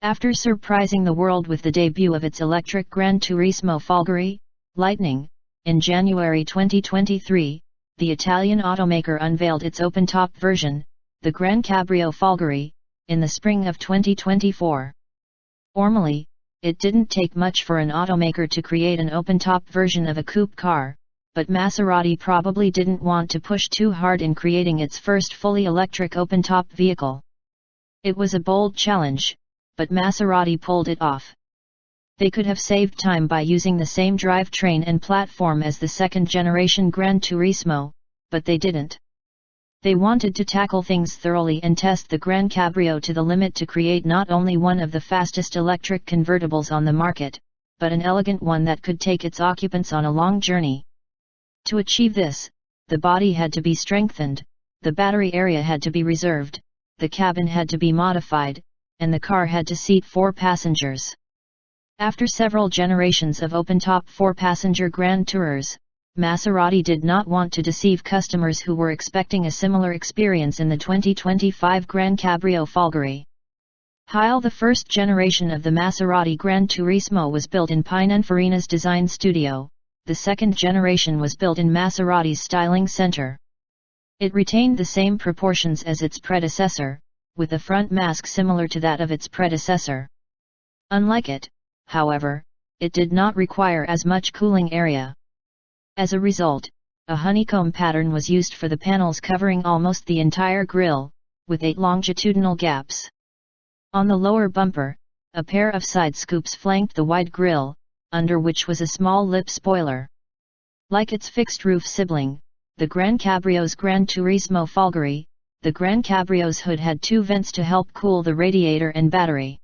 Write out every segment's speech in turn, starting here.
After surprising the world with the debut of its electric GranTurismo Folgore, Lightning, in January 2023, the Italian automaker unveiled its open-top version, the GranCabrio Folgore, in the spring of 2024. Formally, it didn't take much for an automaker to create an open-top version of a coupe car, but Maserati probably didn't want to push too hard in creating its first fully electric open-top vehicle. It was a bold challenge, but Maserati pulled it off. They could have saved time by using the same drivetrain and platform as the second-generation GranTurismo, but they didn't. They wanted to tackle things thoroughly and test the GranCabrio to the limit to create not only one of the fastest electric convertibles on the market, but an elegant one that could take its occupants on a long journey. To achieve this, the body had to be strengthened, the battery area had to be reserved, the cabin had to be modified, and the car had to seat 4 passengers. After several generations of open-top 4-passenger Grand Tourers, Maserati did not want to deceive customers who were expecting a similar experience in the 2025 GranCabrio Folgore. While the first generation of the Maserati GranTurismo was built in Pininfarina's design studio, the second generation was built in Maserati's styling center. It retained the same proportions as its predecessor, with a front mask similar to that of its predecessor. Unlike it, however, it did not require as much cooling area. As a result, a honeycomb pattern was used for the panels covering almost the entire grille, with 8 longitudinal gaps. On the lower bumper, a pair of side scoops flanked the wide grille, under which was a small lip spoiler. Like its fixed-roof sibling, the GranCabrio's GranTurismo Folgore, the GranCabrio's hood had 2 vents to help cool the radiator and battery.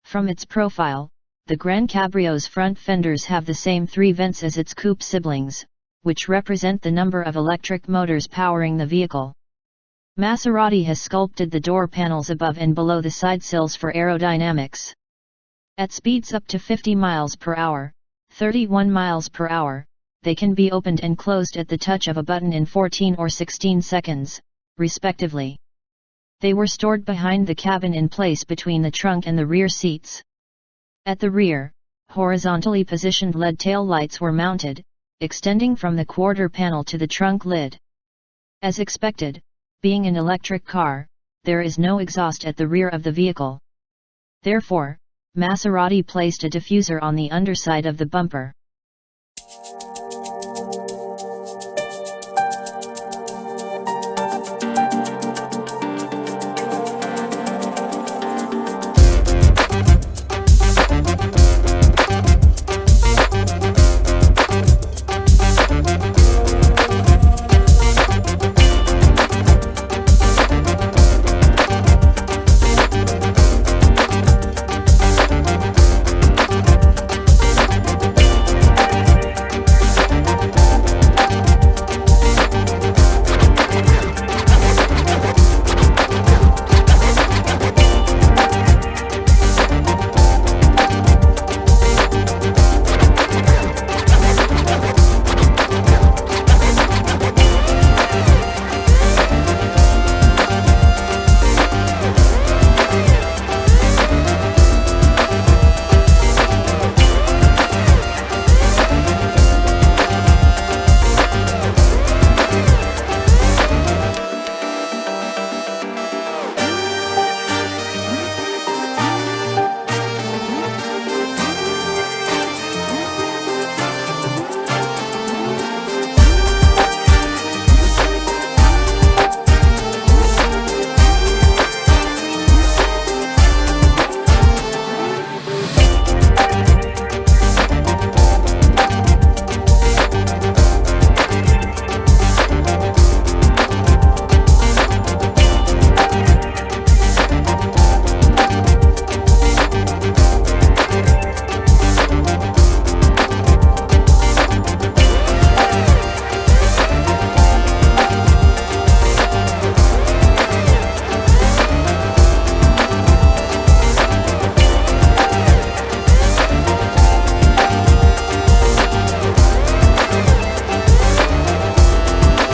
From its profile, the GranCabrio's front fenders have the same 3 vents as its coupe siblings, which represent the number of electric motors powering the vehicle. Maserati has sculpted the door panels above and below the side sills for aerodynamics. At speeds up to 50 miles per hour, 31 miles per hour, they can be opened and closed at the touch of a button in 14 or 16 seconds, respectively. They were stored behind the cabin in place between the trunk and the rear seats. At the rear, horizontally positioned LED tail lights were mounted, extending from the quarter panel to the trunk lid. As expected, being an electric car, there is no exhaust at the rear of the vehicle. Therefore, Maserati placed a diffuser on the underside of the bumper.